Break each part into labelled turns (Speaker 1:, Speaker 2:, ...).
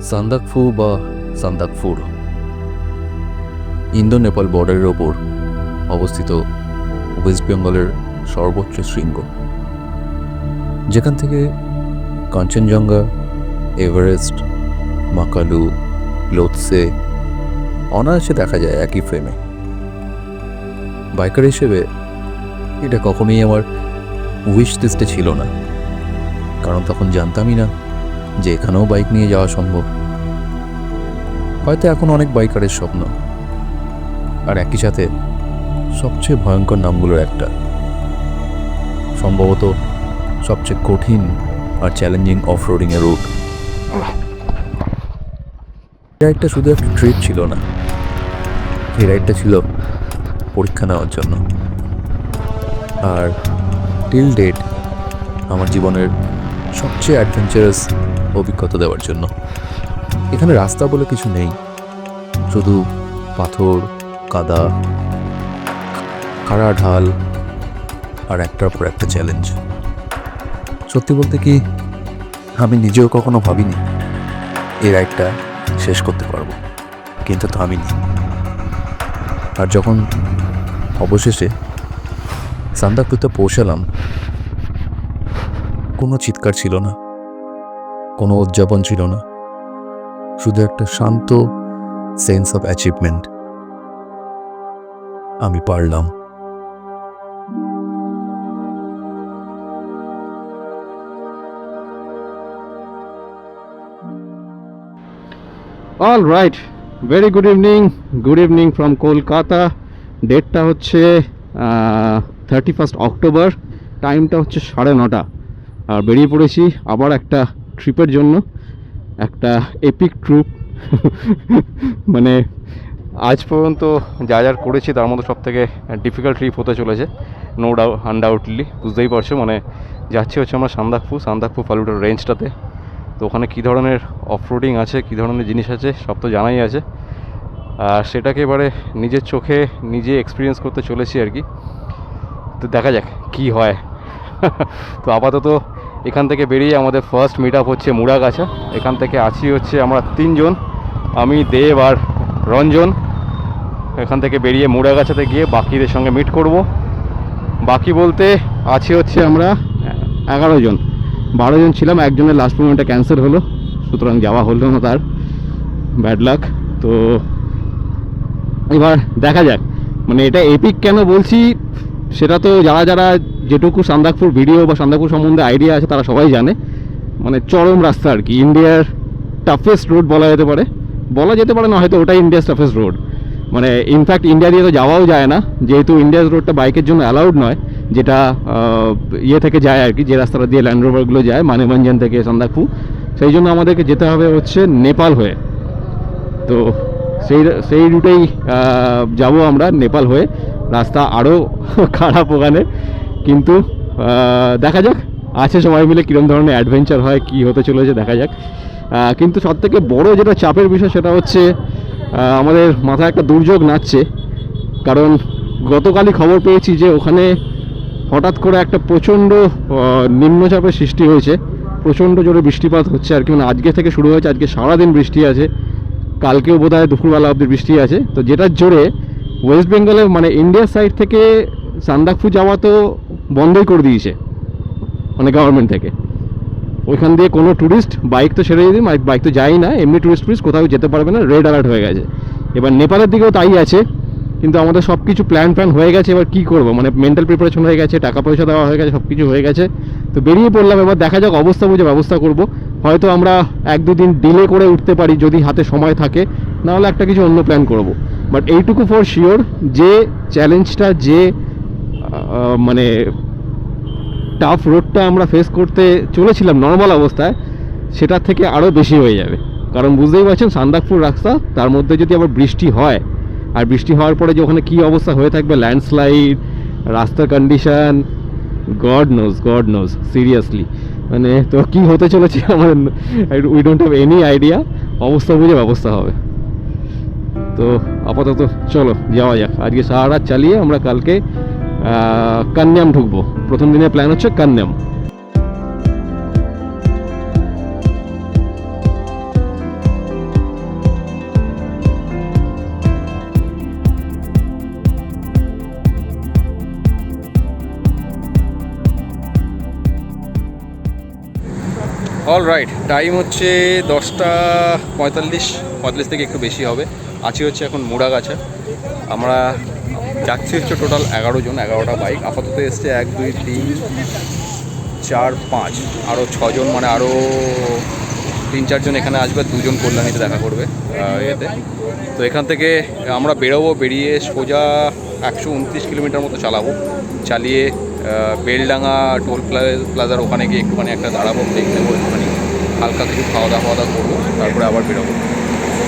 Speaker 1: সান্দাকফু বা সান্দাকফুর ইন্দো নেপাল বর্ডারের ওপর অবস্থিত ওয়েস্ট বেঙ্গলের সর্বোচ্চ শৃঙ্গ, যেখান থেকে কাঞ্চনজঙ্ঘা, এভারেস্ট, মাকালু, লোৎসে অনায়াসে দেখা যায় একই ফ্রেমে। বাইকার হিসেবে এটা কখনোই আমার উইশ লিস্টে ছিল না, কারণ তখন জানতামই না যে এখানেও বাইক নিয়ে যাওয়া সম্ভব। হয়তো এখন অনেক বাইকারের স্বপ্ন, আর একই সাথে সবচেয়ে ভয়ঙ্কর নামগুলোর একটা, সম্ভবত সবচেয়ে কঠিন আর চ্যালেঞ্জিং অফ রোডিংয়ের রুট। এই রাইডটা শুধু একটা ট্রিপ ছিল না, এই রাইডটা ছিল পরীক্ষা নেওয়ার জন্য, আর টিল ডেট আমার জীবনের সবচেয়ে অ্যাডভেঞ্চারাস অভিজ্ঞতা দেওয়ার জন্য। এখানে রাস্তা বলে কিছু নেই, শুধু পাথর, কাদা, খাড়া ঢাল আর একটার পর একটা চ্যালেঞ্জ। সত্যি বলতে কি, আমি নিজেও কখনো ভাবিনি এই রাইডটা শেষ করতে পারবো, কিন্তু থামিনি। আর যখন অবশেষে সান্দাকফুতে পৌঁছালাম, কোনো চিৎকার ছিল না, কোনো উদযাপন ছিল না, শুধু একটা শান্ত সেন্স অফ অ্যাচিভমেন্ট। আমি পারলাম।
Speaker 2: All right, very good evening from Kolkata. ডেটটা হচ্ছে 31 অক্টোবর, টাইমটা হচ্ছে 9:30, আর বেরিয়ে পড়েছি আবার একটা ট্রিপের জন্য, একটা এপিক ট্রিপ। মানে আজ পর্যন্ত যা যা করেছি তার মধ্যে সব থেকে ডিফিকাল্ট ট্রিপ হতে চলেছে, নো ডাউট, আনডাউটলি। বুঝতেই পারছো, মানে যাচ্ছি হচ্ছে আমরা সান্দাকফু ফালুটার রেঞ্জটাতে। তো ওখানে কী ধরনের অফরোডিং আছে, কী ধরনের জিনিস আছে, সব তো জানাই আছে। আর সেটাকে এবারে নিজের চোখে নিজে এক্সপিরিয়েন্স করতে চলেছি আর কি। তো দেখা যাক কি হয়। তো আপাতত এখান থেকে বেরিয়ে আমাদের ফার্স্ট মিট আপ হচ্ছে মুড়াগাছা। এখান থেকে আছি হচ্ছে আমরা 3 জন, আমি, দেব আর রঞ্জন। এখান থেকে বেরিয়ে মুড়াগাছাতে গিয়ে বাকিদের সঙ্গে মিট করব। বাকি বলতে আছি হচ্ছে আমরা 11 জন, 12 জন ছিলাম, একজনের লাস্ট মোমেন্টে ক্যান্সেল হলো, সুতরাং যাওয়া হলো না, তার ব্যাড লাক। তো এবার দেখা যাক, মানে এটা এপিক কেন বলছি সেটা তো যারা যারা যেটুকু সান্দাকফুর ভিডিও বা সান্দাকফুর সম্বন্ধে আইডিয়া আছে তারা সবাই জানে। মানে চরম রাস্তা আর কি, ইন্ডিয়ার টাফেস্ট রোড বলা যেতে পারে না, হয়তো ওটাই ইন্ডিয়ার টাফেস্ট রোড। মানে ইনফ্যাক্ট ইন্ডিয়া দিয়ে তো যাওয়াও যায় না, যেহেতু ইন্ডিয়ার রোডটা বাইকের জন্য অ্যালাউড নয়, যেটা ইয়ে থেকে যায় আর কি, যে রাস্তাটা দিয়ে ল্যান্ড রোভারগুলো যায় মানেভঞ্জন থেকে সান্দাকফু, সেই জন্য আমাদেরকে যেতে হবে হচ্ছে নেপাল হয়ে। তো সেই রুটেই যাব আমরা, নেপাল হয়ে। রাস্তা আরও খারাপ ওখানে, কিন্তু দেখা যাক আছে সবাই মিলে কীরকম ধরনের অ্যাডভেঞ্চার হয়, কী হতে চলেছে দেখা যাক। কিন্তু সবথেকে বড় যেটা চাপের বিষয় সেটা হচ্ছে আমাদের মাথায় একটা দুর্যোগ নাচছে, কারণ গতকালই খবর পেয়েছি যে ওখানে হঠাৎ করে একটা প্রচণ্ড নিম্নচাপের সৃষ্টি হয়েছে, প্রচণ্ড জোরে বৃষ্টিপাত হচ্ছে আর কি। মানে আজকে থেকে শুরু হয়েছে, আজকে সারাদিন বৃষ্টি আছে, কালকেও বোধহয় দুপুরবেলা অবধি বৃষ্টি আছে। তো যেটার জোরে ওয়েস্ট বেঙ্গলে মানে ইন্ডিয়ার সাইড থেকে সান্দাকফু যাওয়া তো বন্ধই করে দিয়েছে মানে গভর্নমেন্ট থেকে। ওইখান দিয়ে কোনো ট্যুরিস্ট, বাইক তো ছেড়ে দিই, বাইক তো যাই না, এমনি টুরিস্ট কোথাও যেতে পারবে না, রেড অ্যালার্ট হয়ে গেছে। এবার নেপালের দিকেও তাই আছে, কিন্তু আমাদের সব কিছু প্ল্যান হয়ে গেছে। এবার কী করবো, মানে মেন্টাল প্রিপারেশন হয়ে গেছে, টাকা পয়সা দেওয়া হয়ে গেছে, সব কিছু হয়ে গেছে। তো বেরিয়ে পড়লাম, এবার দেখা যাক, অবস্থা বুঝে ব্যবস্থা করব। হয়তো আমরা 1-2 দিন ডিলে করে উঠতে পারি যদি হাতে সময় থাকে, নাহলে একটা কিছু অন্য প্ল্যান করব। বাট এইটুকু ফর শিওর যে চ্যালেঞ্জটা, যে মানে টাফ রোডটা আমরা ফেস করতে চলেছিলাম নর্মাল অবস্থায়, সেটার থেকে আরও বেশি হয়ে যাবে। কারণ বুঝতেই পারছেন সান্দাকফুর রাস্তা, তার মধ্যে যদি আবার বৃষ্টি হয়, আর বৃষ্টি হওয়ার পরে যে ওখানে কী অবস্থা হয়ে থাকবে, ল্যান্ডস্লাইড, রাস্তার কন্ডিশান, গড নোজ সিরিয়াসলি। মানে তো কী হতে চলেছে আমার, we don't have any idea. অবস্থা বুঝে ব্যবস্থা হবে। তো আপাতত চলো যাওয়া যাক। আজকে সারা রাত চালিয়ে আমরা কালকে কান্যাম ঢুকবো। প্রথম দিনের প্ল্যান হচ্ছে কান্যাম।
Speaker 1: অল রাইট, টাইম হচ্ছে 10:45 থেকে একটু বেশি হবে। আছি হচ্ছে এখন মুড়াগাছা। আমরা যাচ্ছি হচ্ছে টোটাল 11 জন, 11টা বাইক। আপাতত এসছে 1 2 3 4 5, আরও 6 জন, মানে আরও 3-4 জন এখানে আসবে, 2 জন কল্যাণীতে দেখা করবে এতে। তো এখান থেকে আমরা বেরোবো, বেরিয়ে সোজা 129 কিলোমিটার মতো চালাবো। চালিয়ে বেলডাঙ্গা টোল প্লাজার ওখানে গিয়ে একটুখানি একটা দাঁড়াবো, ব্রেক নেবো, একটুখানি হালকা কিছু খাওয়া দাওয়া করবো, তারপরে আবার বেরোবো।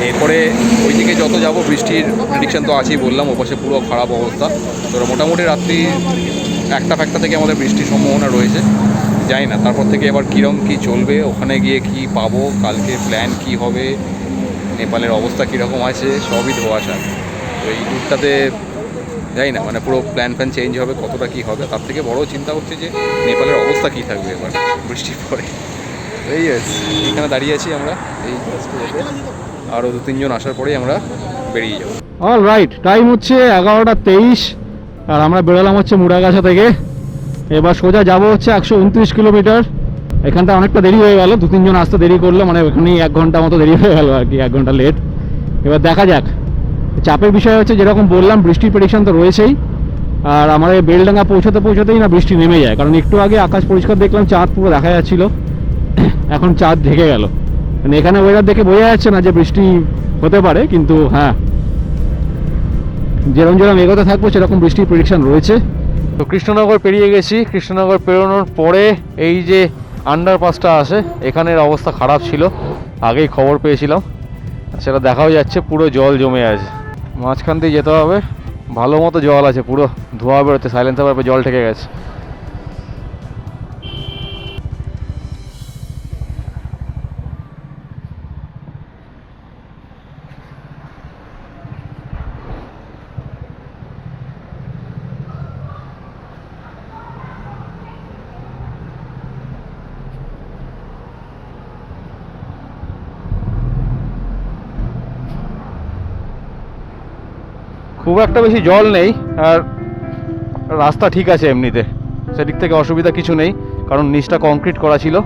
Speaker 1: এরপরে ওইদিকে যত যাব, বৃষ্টির প্রেডিকশান তো আছেই, বললাম ওপাশে পুরো খারাপ অবস্থা। তো মোটামুটি রাত্রি 1টা থেকে আমাদের বৃষ্টির সম্ভাবনা রয়েছে। জানি না তারপর থেকে এবার কীরকম কী চলবে, ওখানে গিয়ে কি পাবো, কালকে প্ল্যান কি হবে, নেপালের অবস্থা কীরকম আছে, সবই ধোঁয়াশা। তো এই ট্যুরটাতে জানি না, মানে পুরো প্ল্যান চেঞ্জ হবে, কতটা কী হবে। তার থেকে বড় চিন্তা হচ্ছে যে নেপালের অবস্থা কী থাকবে এবার বৃষ্টির পরে। এই এখানে দাঁড়িয়ে আছি আমরা, এই আরও 2-3 জন আসার পরেই আমরা বেরিয়ে যাবো।
Speaker 2: অল রাইট, টাইম হচ্ছে 11:23 আর আমরা বেরোলাম হচ্ছে মুড়াগাছা থেকে। এবার সোজা যাব হচ্ছে 129 কিলোমিটার। এখানটা অনেকটা দেরি হয়ে গেল, 2-3 জন আসতে দেরি করলো, মানে ওখানেই 1 ঘন্টা মতো দেরি হয়ে গেল আর কি, 1 ঘন্টা লেট। এবার দেখা যাক। চাপের বিষয় হচ্ছে যেরকম বললাম, বৃষ্টির প্রেডিকশন তো রয়েছেই। আর আমার এই বেলডাঙ্গা পৌঁছতেই না বৃষ্টি নেমে যায়, কারণ একটু আগে আকাশ পরিষ্কার দেখলাম, চাঁদ পুরো দেখা যাচ্ছিল, এখন চাঁদ ঢেকে গেল। মানে এখানে ওয়েদার দেখে বোঝা যাচ্ছে না যে বৃষ্টি হতে পারে, কিন্তু হ্যাঁ, যেরকম এগোতে থাকবো সেরকম বৃষ্টির প্রেডিকশন রয়েছে। তো কৃষ্ণনগর পেরিয়ে গেছি। কৃষ্ণনগর পেরোনোর পরে এই যে আন্ডারপাসটা আসে, এখানের অবস্থা খারাপ ছিল, আগেই খবর পেয়েছিলাম, সেটা দেখাও যাচ্ছে, পুরো জল জমে আছে। মাঝখান দিয়ে যেতে হবে, ভালো মতো জল আছে, পুরো ধোয়া বেরোচ্ছে, সাইলেন্সার পাইপে জল ঠেকে গেছে। খুব একটা বেশি জল নেই, আর রাস্তা ঠিক আছে এমনিতে, সেদিক থেকে অসুবিধা কিছু নেই, কারণ নিচটা কংক্রিট করা ছিল।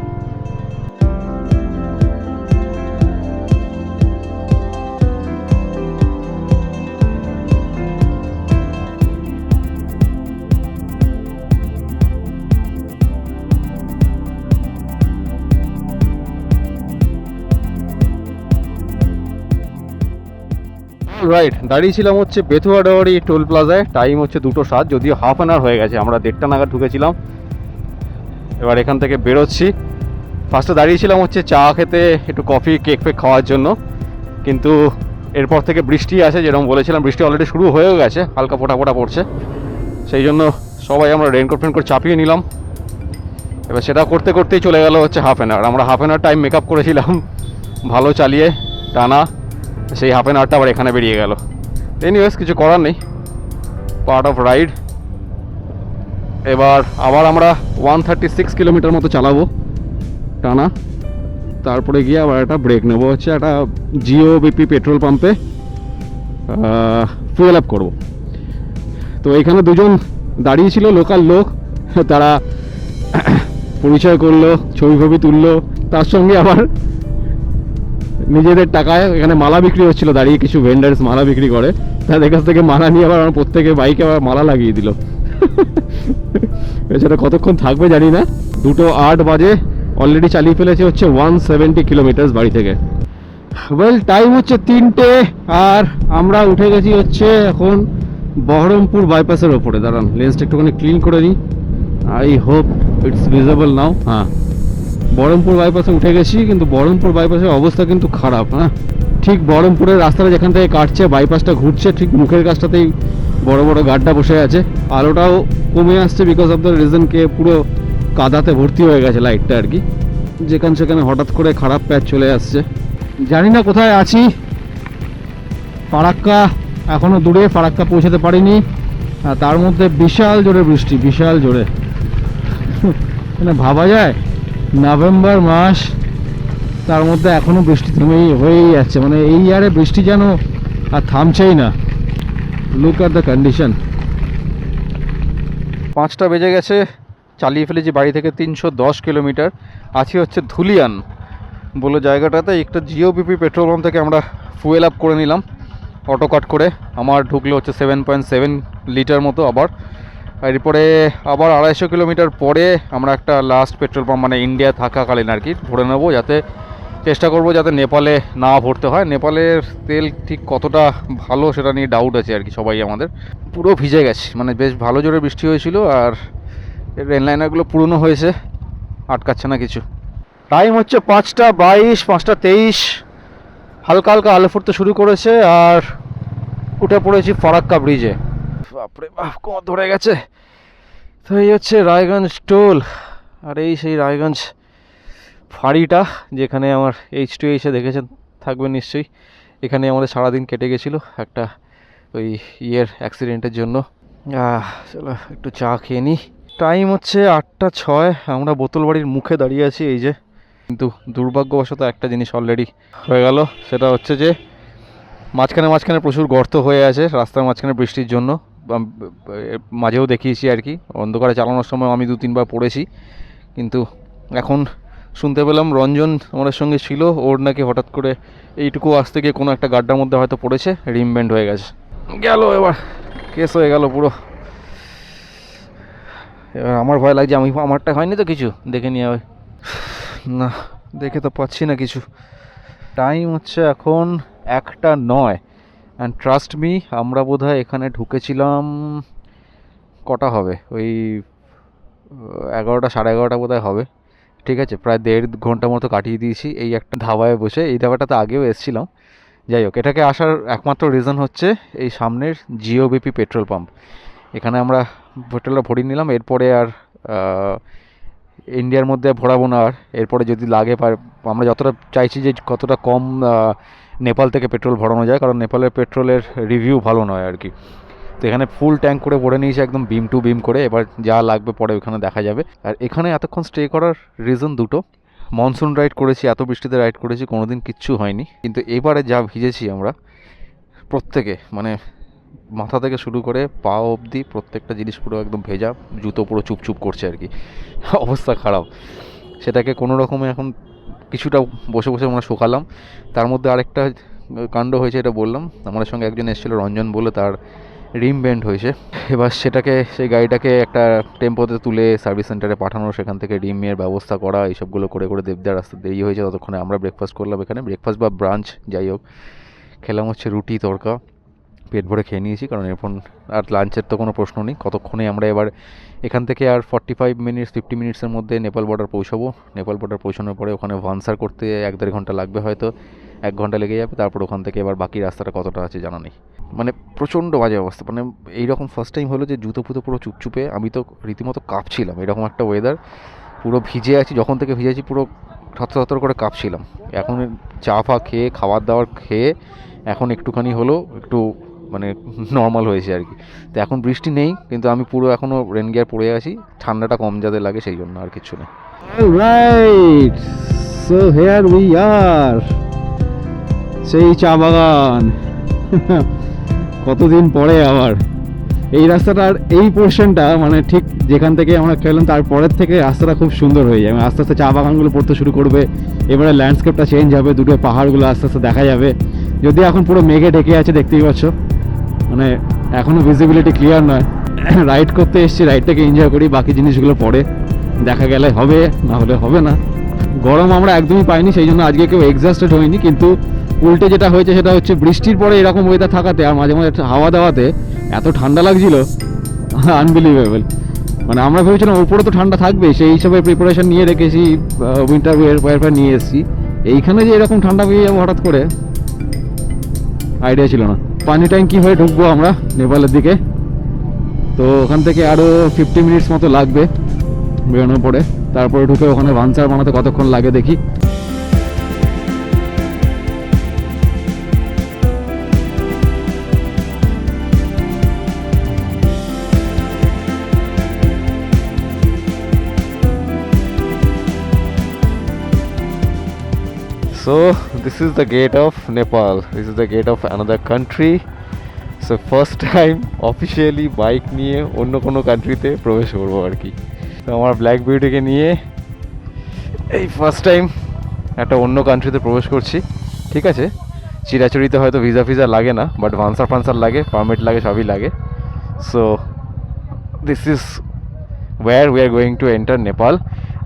Speaker 2: রাইট, দাঁড়িয়েছিলাম হচ্ছে বেথুয়াডাওয়ারি টোল প্লাজায়। টাইম হচ্ছে 2:07, যদিও হাফ অ্যান আওয়ার হয়ে গেছে, আমরা 1:30 নাগাদ ঢুকেছিলাম। এবার এখান থেকে বেরোচ্ছি। ফার্স্টে দাঁড়িয়েছিলাম হচ্ছে চা খেতে, একটু কফি কেক ফেক খাওয়ার জন্য, কিন্তু এরপর থেকে বৃষ্টি আছে, যেরকম বলেছিলাম বৃষ্টি অলরেডি শুরু হয়েও গেছে, হালকা ফোটা পড়ছে। সেই জন্য সবাই আমরা রেনকোট ফেনকোট চাপিয়ে নিলাম। এবার সেটা করতেই চলে গেল হচ্ছে হাফ অ্যান আওয়ার। আমরা half an hour time makeup করেছিলাম ভালো চালিয়ে টানা, সেই হাফ অ্যান আওয়ারটা আবার এখানে বেরিয়ে গেল। এনিওয়েজ, কিছু করার নেই, পার্ট অফ রাইড। এবার আবার আমরা 136 কিলোমিটার মতো চালাবো টানা, তারপরে গিয়ে আবার একটা ব্রেক নেবো হচ্ছে একটা জিও বিপি পেট্রোল পাম্পে, ফুয়েল আপ করবো। তো এখানে 2 জন দাঁড়িয়েছিল লোকাল লোক, তারা পরিচয় করলো, ছবি তুললো, তার সঙ্গে আবার নিজেদের টাকায় এখানে মালা বিক্রি হচ্ছিল, দাঁড়িয়ে কিছু ভেন্ডার্স মালা বিক্রি করে, তাদের কাছ থেকে মালা নিয়ে আবার আমার প্রত্যেকে বাইকে আবার মালা লাগিয়ে দিল। এছাড়া কতক্ষণ থাকবে জানি না। 2:08 বাজে, অলরেডি চালিয়ে ফেলেছে হচ্ছে 170 কিলোমিটার বাড়ি থেকে। ওয়েল, টাইম হচ্ছে 3টে, আর আমরা উঠে গেছি হচ্ছে এখন বহরমপুর বাইপাসের ওপরে। দাঁড়ান, লেন্সটা একটুখানি ক্লিন করে নিই, আই হোপ ইটস ভিজিবল নাও। হ্যাঁ, বহরমপুর বাইপাসে উঠে গেছি, কিন্তু বহরমপুর বাইপাসের অবস্থা কিন্তু খারাপ। হ্যাঁ, ঠিক বহরমপুরের রাস্তাটা যেখান থেকে কাটছে, বাইপাসটা ঘুরছে, ঠিক মুখের কাছটাতেই বড় বড় গাড্ডা বসে আছে। আলোটাও কমে আসছে বিকজ অফ দ্য রিজন, কে পুরো কাদাতে ভর্তি হয়ে গেছে লাইটটা আর কি, যেখানে সেখানে হঠাৎ করে খারাপ প্যাচ চলে আসছে। জানি না কোথায় আছি। ফারাক্কা এখনও দূরে, ফারাক্কা পৌঁছাতে পারিনি, আর তার মধ্যে বিশাল জোরে বৃষ্টি, বিশাল জোরে। মানে ভাবা যায় নভেম্বর মাস, তার মধ্যে এখনও বৃষ্টি হয়েই যাচ্ছে, মানে এই ইয়ারে বৃষ্টি যেন আর থামছেই না। Look at the condition. 5টা বেজে গেছে, চালিয়ে ফেলেছি বাড়ি থেকে 310 কিলোমিটার। আছি হচ্ছে ধুলিয়ান বলে জায়গাটাতে। একটা জিওবিপি পেট্রোল পাম্প থেকে আমরা ফুয়েল আপ করে নিলাম অটো কাট করে। আমার ঢুকলে হচ্ছে 7.7 লিটার মতো। আবার এরপরে আবার 250 কিলোমিটার পরে আমরা একটা লাস্ট পেট্রোল পাম্প মানে ইন্ডিয়া থাকাকালীন আর কি ভরে নেবো, যাতে চেষ্টা করব যাতে নেপালে না ভরতে হয়। নেপালের তেল ঠিক কতটা ভালো সেটা নিয়ে ডাউট আছে আর কি সবাই আমাদের। পুরো ভিজে গেছে, মানে বেশ ভালো জোরে বৃষ্টি হয়েছিল, আর রেল লাইনারগুলো পুরনো হয়েছে, আটকাচ্ছে না কিছু। টাইম হচ্ছে 5:22, 5:23। হালকা হালকা আলো ফুটতে শুরু করেছে আর উঠে পড়েছি ফারাক্কা ব্রিজে। বাপরে বাপ, কোমর ধরে গেছে। তো এই হচ্ছে রায়গঞ্জ টোল, আর এই সেই রায়গঞ্জ ফাঁড়িটা যেখানে আমার H2H দেখেছেন থাকবে নিশ্চয়ই। এখানে আমাদের সারাদিন কেটে গেছিলো একটা ওই ইয়ের অ্যাক্সিডেন্টের জন্য। চলো একটু চা খেয়ে নিই। টাইম হচ্ছে 8:06। আমরা বোতল বাড়ির মুখে দাঁড়িয়ে আছি এই যে। কিন্তু দুর্ভাগ্যবশত একটা জিনিস অলরেডি হয়ে গেল, সেটা হচ্ছে যে মাঝখানে প্রচুর গর্ত হয়ে আছে রাস্তার মাঝখানে বৃষ্টির জন্য। মাঝেও দেখিয়েছি আর কি, অন্ধকারে চালানোর সময় আমি 2-3 বার পড়েছি। কিন্তু এখন শুনতে পেলাম রঞ্জন আমাদের সঙ্গে ছিল, ওর নাকি হঠাৎ করে এইটুকু আসতে গিয়ে কোনো একটা গাড্ডার মধ্যে হয়তো পড়েছে, রিম বেন্ড হয়ে গেছে। গেল এবার, কেস হয়ে গেল পুরো। এবার আমার ভয় লাগছে, আমারটা হয়নি তো কিছু, দেখে নিয়ে হবে না, দেখে তো পাচ্ছি না কিছু। টাইম হচ্ছে এখন 1:09 অ্যান্ড ট্রাস্ট মি আমরা বোধহয় এখানে ঢুকেছিলাম কটা হবে, ওই 11টা 11:30 বোধহয় হবে। ঠিক আছে, প্রায় 1.5 ঘন্টা মতো কাটিয়ে দিয়েছি এই একটা ধাবায় বসে। এই ধাবাটাতে আগেও এসেছিলাম। যাই হোক, এটাকে আসার একমাত্র রিজন হচ্ছে এই সামনের জিওবিপি পেট্রোল পাম্প। এখানে আমরা পেট্রোলটা ভরিয়ে নিলাম, এরপরে আর ইন্ডিয়ার মধ্যে ভরাবো না। আর এরপরে যদি লাগে আমরা যতটা চাইছি যে কতটা কম নেপাল থেকে পেট্রোল ভরানো যায়, কারণ নেপালের পেট্রোলের রিভিউ ভালো নয় আর কি। তো এখানে ফুল ট্যাঙ্ক করে ভরে নিয়েছি একদম বিম টু বিম করে। এবার যা লাগবে পরে ওখানে দেখা যাবে। আর এখানে এতক্ষণ স্টে করার রিজন দুটো। মনসুন রাইড করেছি, এত বৃষ্টিতে রাইড করেছি, কোনোদিন কিচ্ছু হয়নি। কিন্তু এবারে যা ভিজেছি আমরা প্রত্যেকে, মানে মাথা থেকে শুরু করে পা অবধি প্রত্যেকটা জিনিস পুরো একদম ভেজা, জুতো পুরো চুপচুপ করছে আর কি, অবস্থা খারাপ। সেটাকে কোনো রকমে এখন কিছুটা বসে বসে আমরা শুকালাম। তার মধ্যে আরেকটা কাণ্ড হয়েছে, এটা বললাম। আমাদের সঙ্গে একজন এসেছিলো রঞ্জন বলে, তার রিম বেন্ড হয়েছে। এবার সেটাকে, সেই গাড়িটাকে একটা টেম্পোতে তুলে সার্ভিস সেন্টারে পাঠানো, সেখান থেকে রিমের ব্যবস্থা করা, এইসবগুলো করে করে দেবদার রাস্তা দেরি হয়েছে। ততক্ষণে আমরা ব্রেকফাস্ট করলাম এখানে, ব্রেকফাস্ট বা ব্রাঞ্চ যাই হোক। খেলাম হচ্ছে রুটি তড়কা, পেট ভরে খেয়ে নিয়েছি, কারণ এখন আর লাঞ্চের তো কোনো প্রশ্ন নেই। কতক্ষণে আমরা এবার এখান থেকে আর 45 মিনিটস 50 মিনিটসের মধ্যে নেপাল বর্ডার পৌঁছাবো। নেপাল বর্ডার পৌঁছানোর পরে ওখানে ভানসার করতে 1-1.5 ঘন্টা লাগবে, হয়তো 1 ঘন্টা লেগে যাবে। তারপর ওখান থেকে এবার বাকি রাস্তাটা কতটা আছে জানা নেই। মানে প্রচণ্ড বাজে অবস্থা, মানে এইরকম ফার্স্ট টাইম হলো যে জুতো ফুতো পুরো চুপচুপে। আমি তো রীতিমতো কাঁপছিলাম, এরকম একটা ওয়েদার, পুরো ভিজে আছি। যখন থেকে ভিজেছি পুরো থরথর করে কাঁপছিলাম। এখন চা ফা খেয়ে, খাবার দাবার খেয়ে এখন একটুখানি হলো একটু মানে নর্মাল হয়েছে আর কি। তো এখন বৃষ্টি নেই, কিন্তু আমি পুরো এখনও রেন গিয়ার পরে আছি, ঠান্ডাটা কম যাতে লাগে সেই জন্য, আর কিছু নেই। Alright, so here we are, সেই চা বাগান। কতদিন পরে আবার এই রাস্তাটার এই পোর্শনটা, মানে ঠিক যেখান থেকে আমরা খেলাম তারপরের থেকে রাস্তাটা খুব সুন্দর হয়ে যায়। আস্তে আস্তে চা বাগানগুলো পড়তে শুরু করবে, এবারে ল্যান্ডস্কেপটা চেঞ্জ হবে, দুটো পাহাড়গুলো আস্তে আস্তে দেখা যাবে। যদি এখন পুরো মেঘে ঢেকে আছে, দেখতেই পাচ্ছ, মানে এখনও ভিজিবিলিটি ক্লিয়ার নয়। রাইড করতে এসেছি, রাইডটাকে এনজয় করি, বাকি জিনিসগুলো পরে দেখা গেলে হবে, না হলে হবে না। গরম আমরা একদমই পাইনি, সেই জন্য আজকে কেউ এক্সস্টেড হয়নি। কিন্তু উল্টে যেটা হয়েছে সেটা হচ্ছে বৃষ্টির পরে এরকম ওয়েদার থাকাতে আর মাঝে মাঝে হাওয়া দেওয়াতে এত ঠান্ডা লাগছিল, আনবিলিভেবল। মানে আমরা ভেবেছিলাম ওপরে তো ঠান্ডা থাকবে, সেই হিসাবে প্রিপারেশন নিয়ে রেখেছি, উইন্টার ওয়্যার নিয়ে এসেছি। এইখানে যে এরকম ঠান্ডা পেয়ে যাবো হঠাৎ করে, আইডিয়া ছিল না। পানি ট্যাঙ্কি হয়ে ঢুকবো আমরা নেপালের দিকে, তো ওখান থেকে আরও 50 মিনিটস মতো লাগবে বেরোনোর পরে। তারপরে ঢুকে ওখানে ভানসার বানাতে কতক্ষণ লাগে দেখি। So this is the gate of Nepal. This is the gate of another country. So first time officially bike নিয়ে অন্য কোনো কান্ট্রিতে প্রবেশ করবো আর কি। তো আমার ব্ল্যাক বিউটিকে নিয়ে এই ফার্স্ট টাইম একটা অন্য কান্ট্রিতে প্রবেশ করছি। ঠিক আছে, চিরাচরিতে হয়তো ভিসা লাগে না, বাট ভান্সার লাগে, পারমিট লাগে, সবই লাগে। So this is wire we are going to enter Nepal.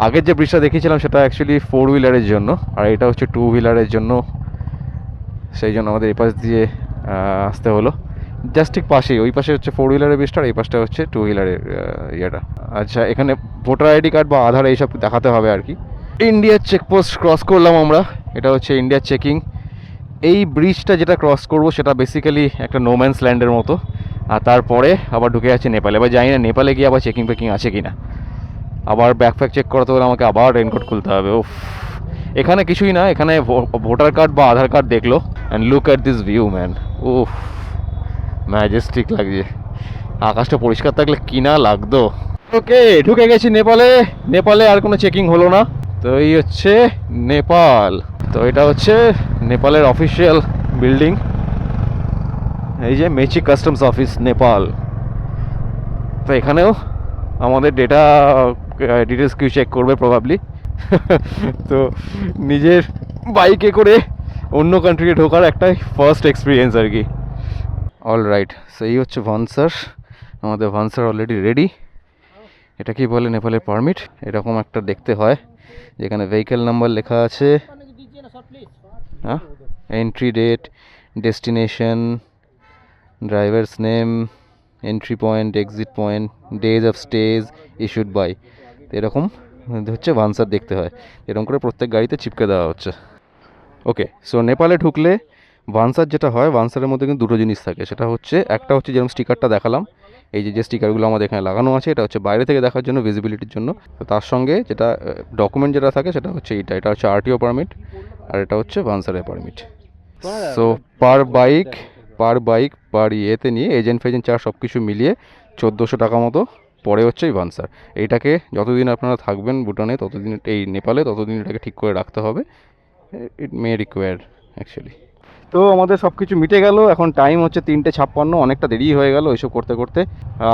Speaker 2: আগের যে ব্রিজটা দেখিয়েছিলাম সেটা অ্যাকচুয়ালি 4 হুইলারের জন্য, আর এটা হচ্ছে 2 হুইলারের জন্য। সেই জন্য আমাদের এই পাশ দিয়ে আসতে হলো। জাস্ট ঠিক পাশেই, ওই পাশে হচ্ছে 4 হুইলারের ব্রিজটা, আর এই পাশটা হচ্ছে 2 হুইলারের ইয়েটা। আচ্ছা, এখানে ভোটার আইডি কার্ড বা আধার এইসব দেখাতে হবে আর কি। ইন্ডিয়ার চেকপোস্ট ক্রস করলাম আমরা, এটা হচ্ছে ইন্ডিয়ার চেকিং। এই ব্রিজটা যেটা ক্রস করব সেটা বেসিক্যালি একটা নোম্যান্স ল্যান্ডের মতো, আর তারপরে আবার ঢুকে যাচ্ছে নেপালে। এবার জানি না নেপালে গিয়ে আবার চেকিং ফেকিং আছে কি না, আবার ব্যাকপ্যাক চেক করাতে হলে আমাকে আবার রেনকোট খুলতে হবে। উফ, এখানে কিছুই না, এখানে ভোটার কার্ড বা আধার কার্ড দেখলো, and look at this view man. উফ, ম্যাজেস্টিক লাগছে। আকাশটা পরিষ্কার থাকলে কি না লাগতো। ওকে, ঢুকে গেছি নেপালে। নেপালে আর কোনো চেকিং হলো না। তো এই হচ্ছে নেপাল। তো এটা হচ্ছে নেপালের অফিসিয়াল বিল্ডিং, এই যে মেচি কাস্টমস অফিস নেপাল। তো এখানেও আমাদের ডিটেলস কেউ চেক করবে প্রবাবলি। তো নিজের বাইকে করে অন্য কান্ট্রিতে ঢোকার একটা ফার্স্ট এক্সপিরিয়েন্স আর কি। অল রাইট, সো এই হচ্ছে ভান্সার। আমাদের ভান্সার অলরেডি রেডি। এটা কি বলে নেপালের পারমিট, এরকম একটা দেখতে হয়, যেখানে ভেহিকেল নাম্বার লেখা আছে, হ্যাঁ, entry date, destination, driver's name, entry point, exit point, days of stage, issued by. এরকম হচ্ছে ভান্সার দেখতে হয়, এরকম করে প্রত্যেক গাড়িতে চিপকে দেওয়া হচ্ছে। ওকে, সো নেপালে ঢুকলে ভান্সার যেটা হয়, ভান্সারের মধ্যে কিন্তু দুটো জিনিস থাকে। সেটা হচ্ছে, একটা হচ্ছে যেরকম স্টিকারটা দেখালাম, এই যে স্টিকারগুলো আমাদের এখানে লাগানো আছে, এটা হচ্ছে বাইরে থেকে দেখার জন্য, ভিজিবিলিটির জন্য। তো তার সঙ্গে যেটা ডকুমেন্ট যেটা থাকে সেটা হচ্ছে এটা হচ্ছে আরটিও পারমিট, আর এটা হচ্ছে ভান্সারের পারমিট। সো পার বাইক পার ইয়েতে নিয়ে এজেন্ট ফেজেন্ট চার্জ সব কিছু মিলিয়ে 1400 টাকা মতো পরে হচ্ছে এই ভান্সার। এইটাকে যতদিন আপনারা থাকবেন ভুটানে, ততদিন, এই নেপালে, ততদিন এটাকে ঠিক করে রাখতে হবে। ইট মে রিকোয়ার অ্যাকচুয়ালি। তো আমাদের সব কিছু মিটে গেল। এখন টাইম হচ্ছে 3:56, অনেকটা দেরি হয়ে গেল এইসব করতে করতে।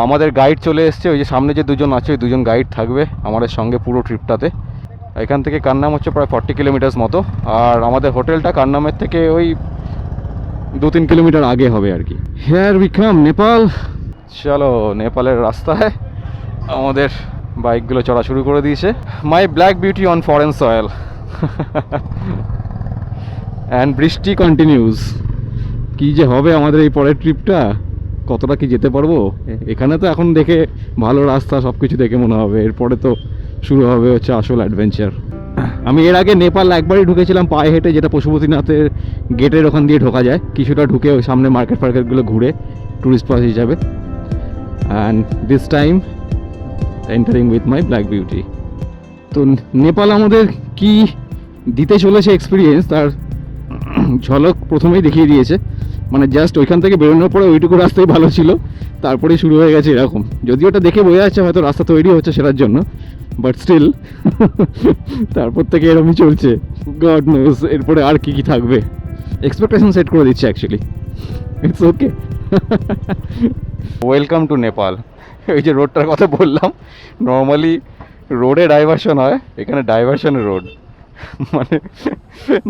Speaker 2: আমাদের গাইড চলে এসছে, ওই যে সামনে যে দুজন আছে, ওই দুজন গাইড থাকবে আমাদের সঙ্গে পুরো ট্রিপটাতে। এখান থেকে কান্নাম হচ্ছে প্রায় 40 কিলোমিটার্স মতো, আর আমাদের হোটেলটা কান্নামের থেকে ওই 2-3 কিলোমিটার আগে হবে আর কি। Here we come Nepal. চলো, নেপালের রাস্তায় আমাদের বাইকগুলো চড়া শুরু করে দিয়েছে। My black beauty on foreign soil. And বৃষ্টি কন্টিনিউস। কি যে হবে আমাদের এই পরের ট্রিপটা, কতটা কি যেতে পারবো। এখানে তো এখন দেখে ভালো রাস্তা, সব কিছু দেখে মনে হবে এরপরে তো শুরু হবে হচ্ছে আসল অ্যাডভেঞ্চার। আমি এর আগে নেপাল একবারই ঢুকেছিলাম পায়ে হেঁটে, যেটা পশুপতিনাথের গেটের ওখান দিয়ে ঢোকা যায়, কিছুটা ঢুকে ওই সামনে মার্কেটগুলো ঘুরে ট্যুরিস্ট প্লেস হিসাবে। And this time entering with my black beauty. তো নেপাল আমাদের কি দিতে চলেছে এক্সপিরিয়েন্স, তার ঝলক প্রথমেই দেখিয়ে দিয়েছে। মানে জাস্ট ওইখান থেকে বেরোনোর পরে ওইটুকু রাস্তাই ভালো ছিল, তারপরেই শুরু হয়ে গেছে এরকম। যদিও ওটা দেখে বোঝা যাচ্ছে হয়তো রাস্তা তৈরি হচ্ছে সেটার জন্য, বাট স্টিল তারপর থেকে এরকমই চলছে। গড নোজ এরপরে আর কি কি থাকবে। এক্সপেকটেশন সেট করে দিচ্ছে actually. It's okay. Welcome to Nepal. ওই যে রোডটার কথা বললাম, নর্মালি রোডে ডাইভারশন হয়, এখানে ডাইভারশন রোড। মানে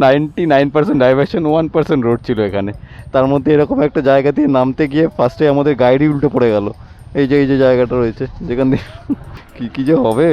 Speaker 2: 99% ডাইভারশন, 1% রোড ছিল এখানে। তার মধ্যে এরকম একটা জায়গা দিয়ে নামতে গিয়ে ফার্স্টে আমাদের গাড়ি উল্টে পড়ে গেল। এই যে জায়গাটা রয়েছে, যেখান দিয়ে কি যে হবে।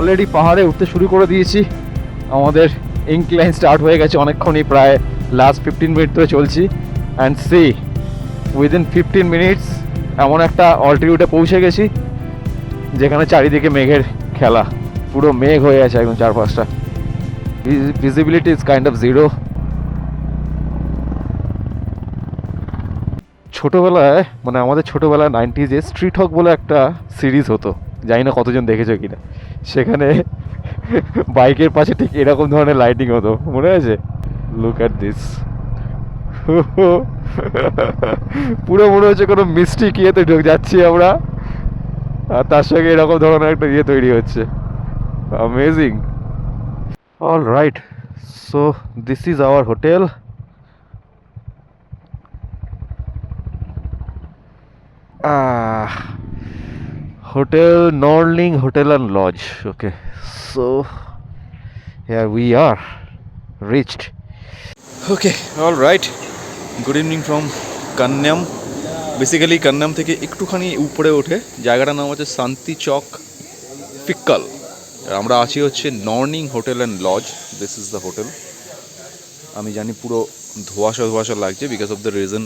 Speaker 2: অলরেডি পাহাড়ে উঠতে শুরু করে দিয়েছি। আমাদের ইনক্লাইন স্টার্ট হয়ে গেছে অনেকক্ষণই, প্রায় লাস্ট 15 মিনিট ধরে চলছি। অ্যান্ড সি, উইদিন 15 মিনিটস এমন একটা অল্টিটিউডে পৌঁছে গেছি যেখানে চারিদিকে মেঘের খেলা, পুরো মেঘ হয়ে আছে একদম চারপাশটা, visibility is kind of zero. ছোটোবেলায় মানে আমাদের ছোটোবেলায় 90s স্ট্রিট হক বলে একটা সিরিজ হতো, জানি না কতজন দেখেছো কিনা। সেখানে বাইকের পাশে ঠিক এরকম ধরনের লাইটিং হতো, মনে আছে? লুক অ্যাট দিস, পুরো মনে হচ্ছে কোনো মিস্টিক ইয়েতে ঢুকে যাচ্ছি আমরা, আর তার সঙ্গে এরকম ধরনের একটা ইয়ে তৈরি হচ্ছে। Amazing. All right, so this is our hotel. Hotel Norling hotel and lodge. Okay, so here we are reached.
Speaker 1: Okay, all right, good evening from Kanyam. Basically Kanyam থেকে একটুখানি উপরে ওঠে জায়গাটার নাম হচ্ছে শান্তি চক ফিক্কাল। আর আমরা আছি হচ্ছে Norling hotel and lodge. This is the hotel. আমি জানি পুরো ধোঁয়াশা ধোঁয়াশা লাগছে, বিকজ অফ দ্য রিজন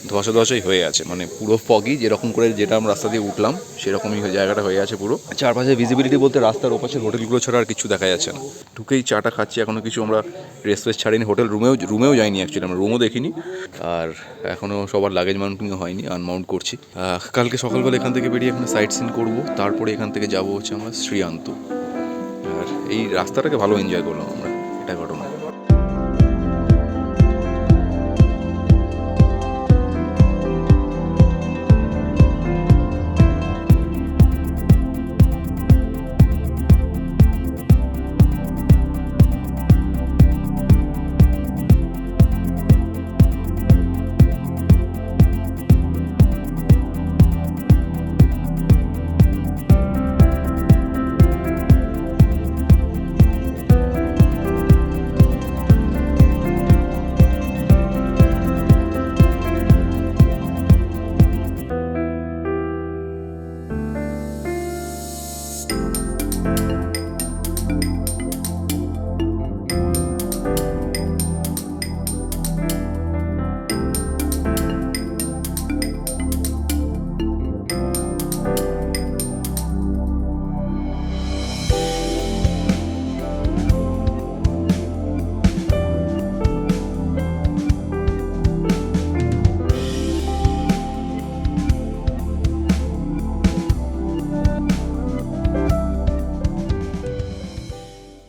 Speaker 1: ধোঁয়াশা ধোঁয়াশাই হয়ে আছে, মানে পুরো ফগি, যেরকম করে যেটা আমরা রাস্তা দিয়ে উঠলাম সেরকমই জায়গাটা হয়ে আছে পুরো। চারপাশে ভিজিবিলিটি বলতে রাস্তার ওপাশের হোটেলগুলো ছাড়া আর কিছু দেখা যাচ্ছে না। ঢুকেই চাটা খাচ্ছি, এখনও কিছু আমরা রেস্ট ফেস্ট ছাড়িনি, হোটেল রুমেও যাইনি অ্যাকচুয়ালি, আমরা রুমও দেখিনি, আর এখনও সবার লাগেজ মাউন্টিংও হয়নি, আনমাউন্ট করছি। কালকে সকালবেলা এখান থেকে বেরিয়ে এখানে সাইট সিন করবো, তারপরে এখান থেকে যাবো হচ্ছে আমরা শ্রীয়ান্তু। আর এই রাস্তাটাকে ভালো এনজয় করলাম আমরা, এটা ঘটনা।